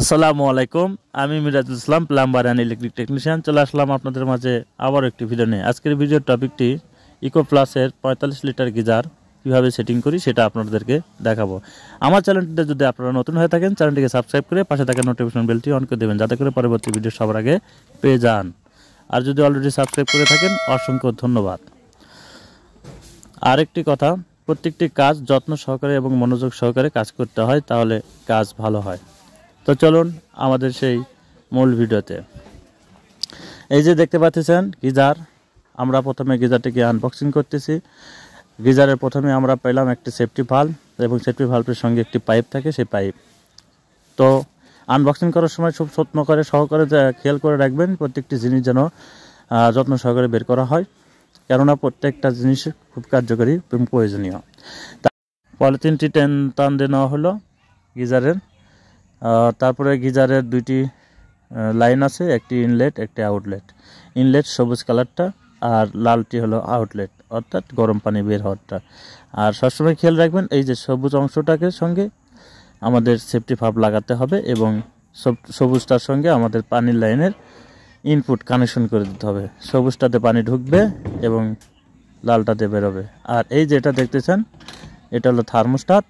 আসসালামু আলাইকুম। আমি মিরাজুল ইসলাম, প্লাম্বার অ্যান্ড ইলেকট্রিক টেকনিশিয়ান। চলে আসলাম আপনাদের মাঝে আবার একটি ভিডিও নিয়ে। আজকের ভিডিওর টপিকটি ইকো প্লাসের 45 লিটার গিজার কীভাবে সেটিং করি সেটা আপনাদেরকে দেখাবো। আমার চ্যানেলটিতে যদি আপনারা নতুন হয়ে থাকেন, চ্যানেলটিকে সাবস্ক্রাইব করে পাশে থাকা নোটিফিকেশন বেলটি অন করে দেবেন, যাতে করে পরবর্তী ভিডিও সবার আগে পেয়ে যান। আর যদি অলরেডি সাবস্ক্রাইব করে থাকেন, অসংখ্য ধন্যবাদ। আরেকটি কথা, প্রত্যেকটি কাজ যত্ন সহকারে এবং মনোযোগ সহকারে কাজ করতে হয়, তাহলে কাজ ভালো হয়। তো চলুন আমাদের সেই মূল ভিডিওতে। এই যে দেখতে পাচ্ছেন গিজার, আমরা প্রথমে গিজারটিকে আনবক্সিং করতেছি। গিজারের প্রথমে আমরা পেলাম একটি সেফটি ভালভ, এবং সেফটি ভালভের সঙ্গে একটি পাইপ থাকে, সেই পাইপ। তো আনবক্সিং করার সময় খুব যত্ন করে সহকারে খেয়াল করে রাখবেন, প্রত্যেকটি জিনিস যেন যত্ন সহকারে বের করা হয়, কেননা প্রত্যেকটা জিনিস খুব কার্যকরী এবং প্রয়োজনীয়। পলিথিনটি টান দিয়ে নেওয়া হলো গিজারের। তারপরে গিজারের দুইটি লাইন আছে, একটি ইনলেট একটি আউটলেট। ইনলেট সবুজ কালারটা, আর লালটি হলো আউটলেট, অর্থাৎ গরম পানি বের হওয়ারটা। আর সবসময় খেয়াল রাখবেন, এই যে সবুজ অংশটাকে সঙ্গে আমাদের সেফটি ভালভ লাগাতে হবে, এবং সবুজটার সঙ্গে আমাদের পানির লাইনের ইনপুট কানেকশন করে দিতে হবে। সবুজটাতে পানি ঢুকবে এবং লালটাতে বেরোবে। আর এই যেটা দেখতেছেন, এটা হলো থার্মোস্ট্যাট।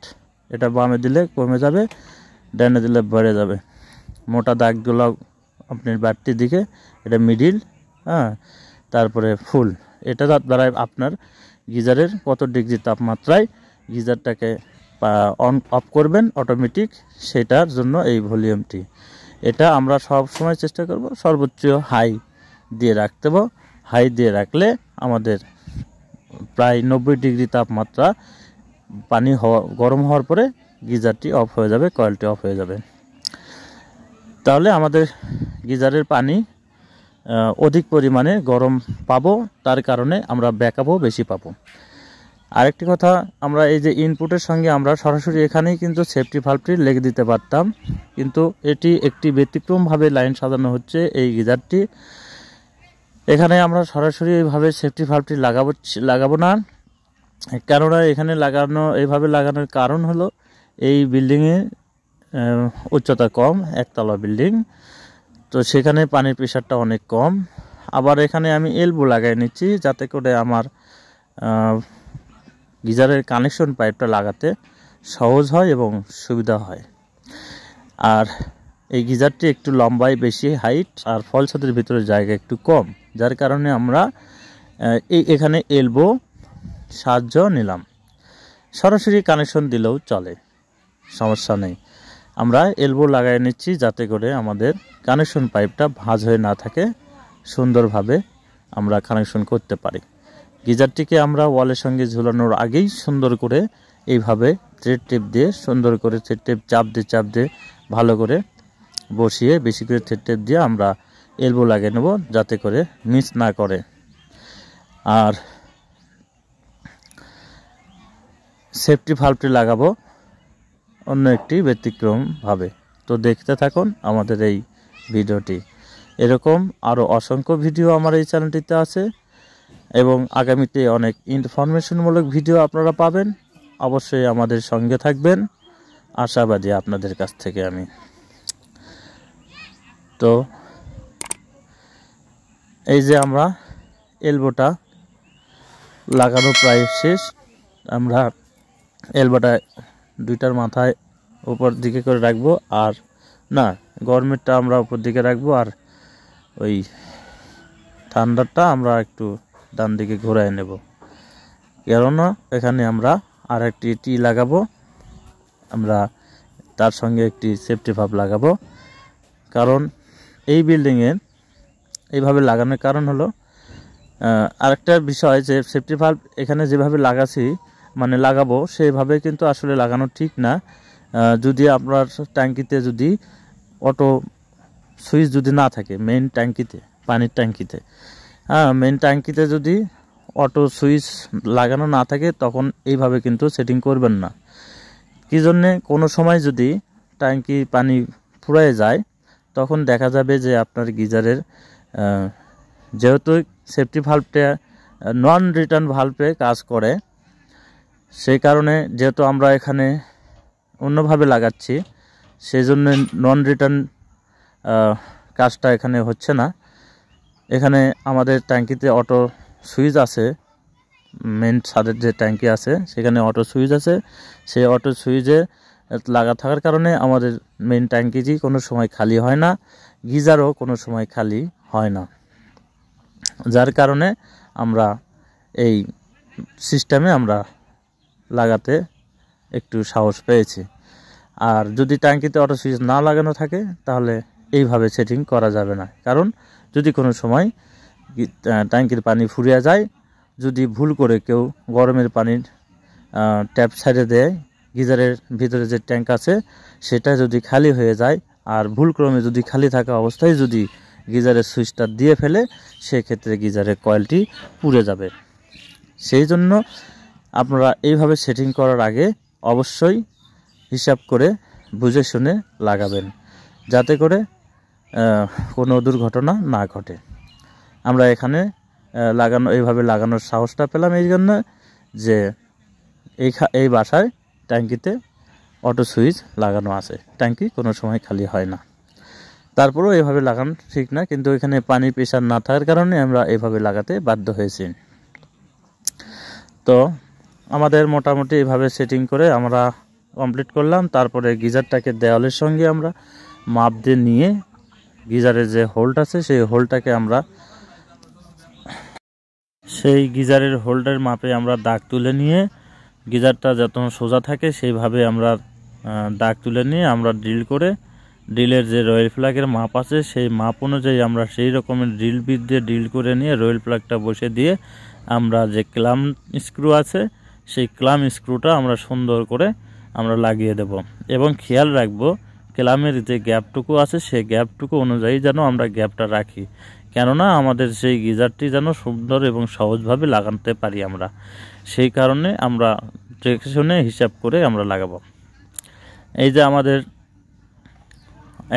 এটা বামে দিলে কমে যাবে, ডানে দিলে বেড়ে যাবে। মোটা দাগগুলো আপনার বাড়তির দিকে, এটা মিডিল, তারপরে ফুল। এটা দ্বারা আপনার গিজারের কত ডিগ্রি তাপমাত্রায় গিজারটাকে অন অফ করবেন অটোমেটিক, সেটার জন্য এই ভলিউমটি। এটা আমরা সব সময় চেষ্টা করব সর্বোচ্চ হাই দিয়ে রাখতে। হাই দিয়ে রাখলে আমাদের প্রায় 90 ডিগ্রি তাপমাত্রা পানি গরম হওয়ার পরে গিজারটি অফ হয়ে যাবে, কয়েলটি অফ হয়ে যাবে। তাহলে আমাদের গিজারের পানি অধিক পরিমাণে গরম পাবো, তার কারণে আমরা ব্যাকআপও বেশি পাবো। আরেকটি কথা, আমরা এই যে ইনপুটের সঙ্গে আমরা সরাসরি এখানেই কিন্তু সেফটি ভালভটি লেগে দিতে পারতাম, কিন্তু এটি একটি ব্যতিক্রমভাবে লাইন সাজানো হচ্ছে এই গিজারটি। এখানে আমরা সরাসরি এইভাবে সেফটি ভালভটি লাগাবো না, কেননা এখানে এইভাবে লাগানোর কারণ হলো এই বিল্ডিংয়ে উচ্চতা কম, একতলা বিল্ডিং, তো সেখানে পানির প্রেশারটা অনেক কম। আবার এখানে আমি এলবো লাগাই নিচ্ছি, যাতে করে আমার গিজারের কানেকশন পাইপটা লাগাতে সহজ হয় এবং সুবিধা হয়। আর এই গিজারটি একটু লম্বায় বেশি হাইট, আর ফল ছাদের ভিতরে জায়গা একটু কম, যার কারণে আমরা এখানে এলবো সাহায্য নিলাম। সরাসরি কানেকশন দিলেও চলে, সমস্যা নেই। আমরা এলবো লাগাই নিচ্ছি, যাতে করে আমাদের কানেকশন পাইপটা ভাঁজ হয়ে না থাকে, সুন্দরভাবে আমরা কানেকশন করতে পারি। গিজারটিকে আমরা ওয়ালের সঙ্গে ঝুলানোর আগেই সুন্দর করে এইভাবে থ্রেড টেপ দিয়ে সুন্দর করে থ্রেড টেপ চাপ দিয়ে ভালো করে বসিয়ে, বেশি করে থ্রেড টেপ দিয়ে আমরা এলবো লাগিয়ে নেব, যাতে করে মিস না করে। আর সেফটি ভালভটি লাগাবো অন্য একটি ব্যতিক্রমভাবে। তো দেখতে থাকুন আমাদের এই ভিডিওটি। এরকম আরও অসংখ্য ভিডিও আমার এই চ্যানেলটিতে আছে, এবং আগামীতে অনেক ইনফরমেশনমূলক ভিডিও আপনারা পাবেন। অবশ্যই আমাদের সঙ্গে থাকবেন, আশাবাদী আপনাদের কাছ থেকে আমি। তো এই যে আমরা এলবোটা লাগানো প্রায় শেষ। আমরা এলবোটা দুইটার মাথায় উপর দিকে করে রাখবো, আর না, গরমেরটা আমরা উপর দিকে রাখবো, আর ওই ঠান্ডারটা আমরা একটু ডান দিকে ঘোরায় নেব, কেননা এখানে আমরা আর একটি টি লাগাবো, আমরা তার সঙ্গে একটি সেফটি ভালভ লাগাবো। কারণ এই বিল্ডিংয়ে এইভাবে লাগানোর কারণ হলো আরেকটা বিষয়, যে সেফটি ভালভ এখানে যেভাবে লাগাবো সেইভাবে কিন্তু আসলে লাগানো ঠিক না। যদি আপনার ট্যাঙ্কিতে যদি অটো সুইচ যদি না থাকে, মেইন ট্যাঙ্কিতে, পানির ট্যাঙ্কিতে, মেইন ট্যাঙ্কিতে যদি অটো সুইচ লাগানো না থাকে, তখন এইভাবে কিন্তু সেটিং করবেন না। কী জন্যে? কোনো সময় যদি ট্যাঙ্কি পানি ফুরায় যায়, তখন দেখা যাবে যে আপনার গিজারের, যেহেতু সেফটি ভালভটা নন রিটার্ন ভালভে কাজ করে, সেই কারণে যেহেতু আমরা এখানে অন্যভাবে লাগাচ্ছি, সেই জন্য নন রিটার্ন কাজটা এখানে হচ্ছে না। এখানে আমাদের ট্যাঙ্কিতে অটো সুইচ আছে, মেন ছাদের যে ট্যাঙ্কি আছে সেখানে অটো সুইচ আছে। সেই অটো সুইচে লাগা থাকার কারণে আমাদের মেন ট্যাঙ্কিটি কোনো সময় খালি হয় না, গিজারও কোনো সময় খালি হয় না, যার কারণে আমরা এই সিস্টেমে আমরা লাগাতে একটু সাহস পেয়েছি। আর যদি ট্যাঙ্কিতে অটো সুইচ না লাগানো থাকে তাহলে এইভাবে সেটিং করা যাবে না, কারণ যদি কোনো সময় ট্যাঙ্কির পানি ফুরিয়ে যায়, যদি ভুল করে কেউ গরমের পানির ট্যাপ ছেড়ে দেয়, গিজারের ভিতরে যে ট্যাঙ্ক আছে সেটা যদি খালি হয়ে যায় আর ভুলক্রমে যদি খালি থাকা অবস্থায় যদি গিজারের সুইচটা দিয়ে ফেলে, সেক্ষেত্রে গিজারের কয়েলটি পুড়ে যাবে। সেই জন্য আপনারা এইভাবে সেটিং করার আগে অবশ্যই হিসাব করে বুঝে শুনে লাগাবেন, যাতে করে কোনো দুর্ঘটনা না ঘটে। আমরা এখানে এইভাবে লাগানোর সাহসটা পেলাম এই জন্য যে এই বাসায় ট্যাঙ্কিতে অটো সুইচ লাগানো আছে, ট্যাঙ্কি কোনো সময় খালি হয় না। তারপরেও এভাবে লাগানো ঠিক না, কিন্তু এখানে পানির প্রেশার না থাকার কারণে আমরা এভাবে লাগাতে বাধ্য হয়েছি। তো আমাদের মোটামুটি এভাবে সেটিং করে আমরা কমপ্লিট করলাম। তারপরে গিজারটাকে দেওয়ালের সঙ্গে আমরা মাপ দিয়ে নিয়ে গিজারের যে হোল্ড আছে সেই হোল্ডটাকে আমরা সেই গিজারের হোল্ডের মাপে আমরা দাগ তুলে নিয়ে গিজারটা যত সোজা থাকে সেইভাবে আমরা দাগ তুলে নিয়ে আমরা ড্রিল করে, ড্রিলের যে রয়েল প্লাগের মাপ আছে সেই মাপ অনুযায়ী আমরা সেই রকমের ড্রিল বিট দিয়ে ড্রিল করে নিয়ে রয়েল প্লাগটা বসে দিয়ে আমরা যে ক্লাম স্ক্রু আছে সেই ক্লাম স্ক্রুটা আমরা সুন্দর করে আমরা লাগিয়ে দেব এবং খেয়াল রাখবো ক্লামের যে গ্যাপটুকু আছে সেই গ্যাপটুকু অনুযায়ী যেন আমরা গ্যাপটা রাখি, কেননা আমাদের সেই গিজারটি যেন সুন্দর এবং সহজভাবে লাগাতে পারি আমরা। সেই কারণে আমরা দেখে শুনে হিসাব করে আমরা লাগাবো। এই যে আমাদের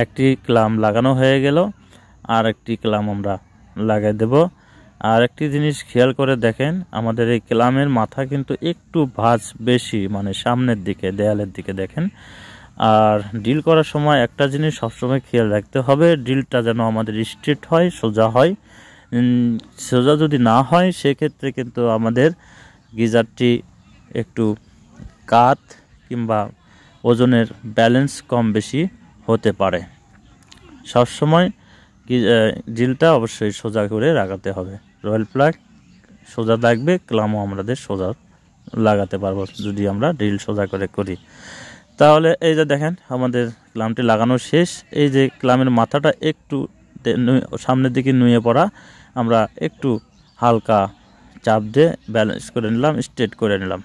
একটি ক্লাম লাগানো হয়ে গেল, আর একটি ক্লাম আমরা লাগাই দেব। আর একটি জিনিস খেয়াল করে দেখেন, আমাদের এই ক্লামের মাথা কিন্তু একটু ভাঁজ বেশি, মানে সামনের দিকে দেয়ালের দিকে দেখেন। আর ড্রিল করার সময় একটা জিনিস সবসময় খেয়াল রাখতে হবে, ড্রিলটা যেন আমাদের স্ট্রেট হয়, সোজা হয়। সোজা যদি না হয় সেক্ষেত্রে কিন্তু আমাদের গিজারটি একটু কাত কিংবা ওজনের ব্যালেন্স কম বেশি হতে পারে। সবসময় ড্রিলটা অবশ্যই সোজা করে লাগাতে হবে। রয়েল প্লাগ সোজা থাকবে, ক্লামও আমাদের সোজা লাগাতে পারবো যদি আমরা ড্রিল সোজা করে করি। তাহলে এই যে দেখেন আমাদের ক্লামটি লাগানো শেষ। এই যে ক্লামের মাথাটা একটু সামনের দিকে নুয়ে পড়া, আমরা একটু হালকা চাপ দিয়ে ব্যালেন্স করে নিলাম, স্ট্রেট করে নিলাম।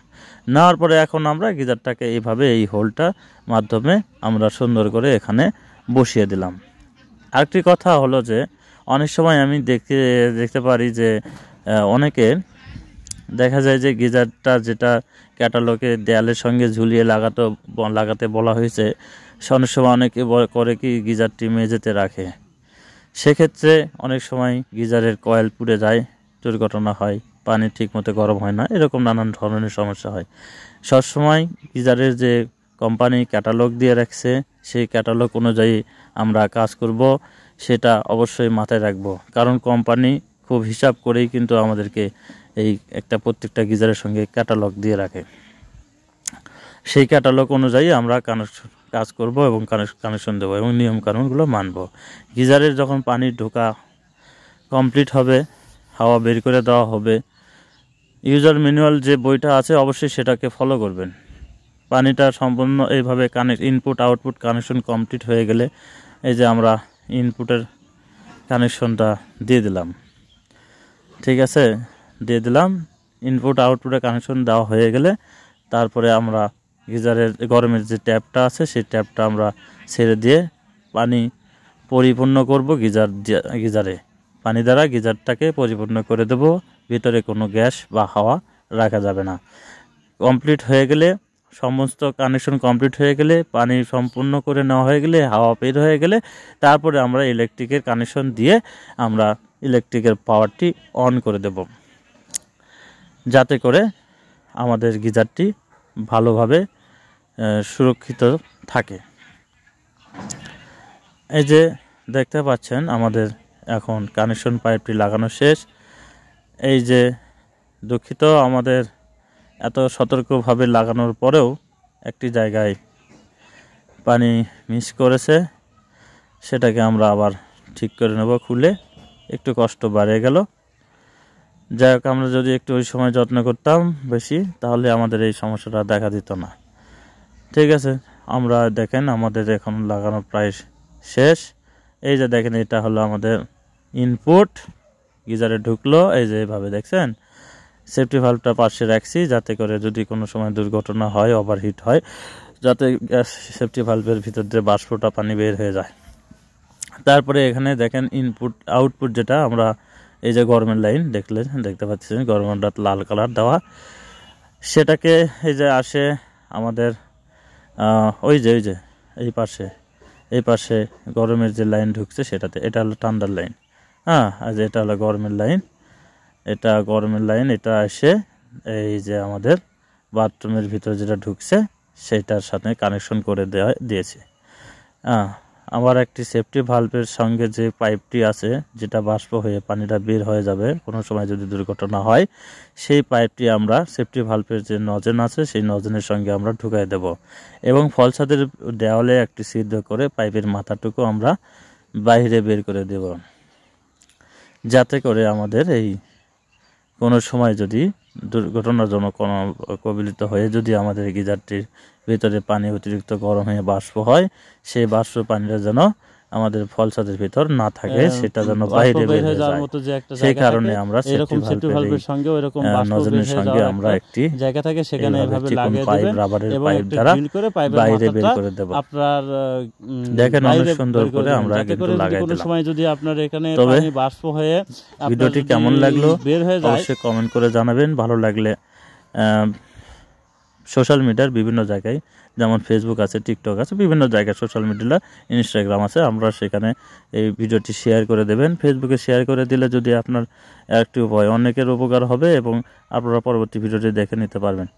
নেওয়ার পরে এখন আমরা গিজারটাকে এইভাবে এই হোলটার মাধ্যমে আমরা সুন্দর করে এখানে বসিয়ে দিলাম। আরেকটি কথা হলো যে অনেক সময় আমি দেখতে পারি যে অনেকে দেখা যায় যে গিজারটা যেটা ক্যাটালগে দেয়ালের সঙ্গে ঝুলিয়ে লাগাতে বলা হয়েছে, অনেক সময় অনেকে করে কি গিজারটি মেঝেতে রাখে। সেক্ষেত্রে অনেক সময় গিজারের কয়েল পুড়ে যায়, দুর্ঘটনা হয়, পানি ঠিকমতো গরম হয় না, এরকম নানান ধরনের সমস্যা হয়। সবসময় গিজারের যে কোম্পানি ক্যাটালগ দিয়ে রাখছে সেই ক্যাটালগ অনুযায়ী আমরা কাজ করব, সেটা অবশ্যই মাথায় রাখব। কারণ কোম্পানি খুব হিসাব করেই কিন্তু আমাদেরকে এই প্রত্যেকটা গিজারের সঙ্গে ক্যাটালগ দিয়ে রাখে। সেই ক্যাটালগ অনুযায়ী আমরা কাজ করব এবং কানেকশন দেবো এবং নিয়মকানুনগুলো মানব। গিজারের যখন পানি ঢোকা কমপ্লিট হবে, হাওয়া বের করে দেওয়া হবে, ইউজার ম্যানুয়াল যে বইটা আছে অবশ্যই সেটাকে ফলো করবেন। পানিটা সম্পূর্ণ এইভাবে ইনপুট আউটপুট কানেকশন কমপ্লিট হয়ে গেলে এই যে আমরা ইনপুটের কানেকশনটা দিয়ে দিলাম, ঠিক আছে, দিয়ে দিলাম। ইনপুট আউটপুটের কানেকশন দেওয়া হয়ে গেলে তারপরে আমরা গিজারের গরমের যে ট্যাপটা আছে সেই ট্যাপটা আমরা ছেড়ে দিয়ে পানি পরিপূর্ণ করব গিজারে। পানি দ্বারা গিজারটাকে পরিপূর্ণ করে দেব, ভিতরে কোনো গ্যাস বা হাওয়া রাখা যাবে না। কমপ্লিট হয়ে গেলে, সমস্ত কানেকশন কমপ্লিট হয়ে গেলে, পানি সম্পূর্ণ করে নেওয়া হয়ে গেলে, হাওয়া বের হয়ে গেলে তারপরে আমরা ইলেকট্রিকের কানেকশন দিয়ে আমরা ইলেকট্রিকের পাওয়ারটি অন করে দেব, যাতে করে আমাদের গিজারটি ভালোভাবে সুরক্ষিত থাকে। এই যে দেখতে পাচ্ছেন আমাদের এখন কানেকশন পাইপটি লাগানো শেষ। এই যে দুঃখিত, আমাদের এত সতর্কভাবে লাগানোর পরেও একটি জায়গায় পানি মিস করেছে, সেটাকে আমরা আবার ঠিক করে নেব খুলে। একটু কষ্ট বাড়িয়ে গেল। যাই হোক, আমরা যদি একটু ওই সময় যত্ন করতাম বেশি, তাহলে আমাদের এই সমস্যাটা দেখা দিত না। ঠিক আছে, আমরা দেখেন আমাদের এখন লাগানো প্রায় শেষ। এই যে দেখেন, এটা হলো আমাদের ইনপুট, গিজারে ঢুকলো। এই যে এইভাবে দেখছেন, সেফটি ভালভটা পাশে রাখছি যাতে করে যদি কোনো সময় দুর্ঘটনা হয়, ওভারহিট হয়, যাতে গ্যাস সেফটি ভালভের ভিতর দিয়ে বাষ্পটা পানি বের হয়ে যায়। তারপরে এখানে দেখেন ইনপুট আউটপুট, যেটা আমরা এই যে গরমের লাইন দেখতে পাচ্ছেন, গরমেরটা লাল কালার দেওয়া, সেটাকে এই যে আসে আমাদের ওই যে এই পাশে গরমের যে লাইন ঢুকছে সেটাতে, এটা হলো ঠান্ডার লাইন। হ্যাঁ, আর এটা হলো গরমের লাইন, এটা এসে এই যে আমাদের বাথরুমের ভিতরে যেটা ঢুকছে সেটার সাথে কানেকশন করে দিয়েছে। আবার একটি সেফটি ভালভের সঙ্গে যে পাইপটি আছে, যেটা বাষ্প হয়ে পানিটা বের হয়ে যাবে কোনো সময় যদি দুর্ঘটনা হয়, সেই পাইপটি আমরা সেফটি ভালভের যে নজেন আছে সেই নজেনের সঙ্গে আমরা ঢুকাই দেব এবং ফলছাদের দেওয়ালে একটি ছিদ্র করে পাইপের মাথাটুকু আমরা বাইরে বের করে দেব, যাতে করে আমাদের এই কোনো সময় যদি দুর্ঘটনাজনক কোনো কবলিত হয়ে যদি আমাদের গিজারটির ভিতরে পানি অতিরিক্ত গরম হয়ে বাষ্প হয়, সেই বাষ্প পানিটা যেন আমাদের ফলছাদের ভিতর না থাকে, সেটা যেন বাইরে বের হয়ে যায়। সেই কারণে আমরা সেফটি ভালভের সঙ্গে ওইরকম নজনের সঙ্গে আমরা একটি জায়গা থাকে, সেখানে এভাবে লাগিয়ে দিবেন রাবারের পাইপ দ্বারা বাইরে বের করে দেব। আপনার দেখেন অনেক সুন্দর করে আমরা কিন্তু লাগাই দিলাম। কোনো সময় যদি আপনার এখানে পানি বাষ্প হয়ে ভিডিওটি কেমন লাগলো অবশ্যই কমেন্ট করে জানাবেন। ভালো লাগলে সোশ্যাল মিডিয়ার বিভিন্ন জায়গায়, যেমন ফেসবুক আছে, টিকটক আছে, বিভিন্ন জায়গায় সোশ্যাল মিডিয়া, ইনস্টাগ্রাম আছে, আমরা সেখানে এই ভিডিওটি শেয়ার করে দেবেন। ফেসবুকে শেয়ার করে দিলে যদি আপনার একটি উপায় অনেকের উপকার হবে এবং আপনারা পরবর্তী ভিডিওটি দেখে নিতে পারবেন।